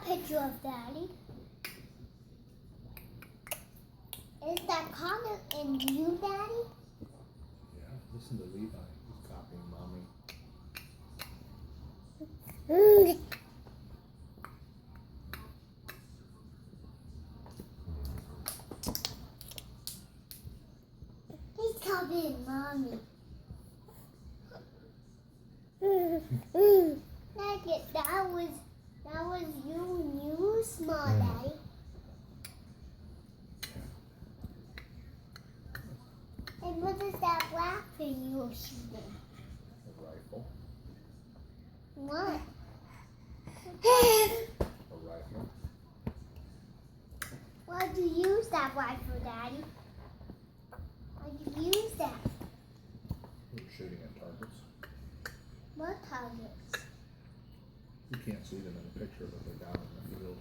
picture of Daddy. Is that Connor and you, Daddy? Yeah, listen to Levi. He's copying Mommy. He's copying Mommy. That was you, small Daddy. And what is that black thing you were shooting? A rifle. What? A rifle. Why'd you use that rifle, Daddy? Why'd you use that? We're shooting at targets. What targets? You can't see them in the picture, but they're down in the field.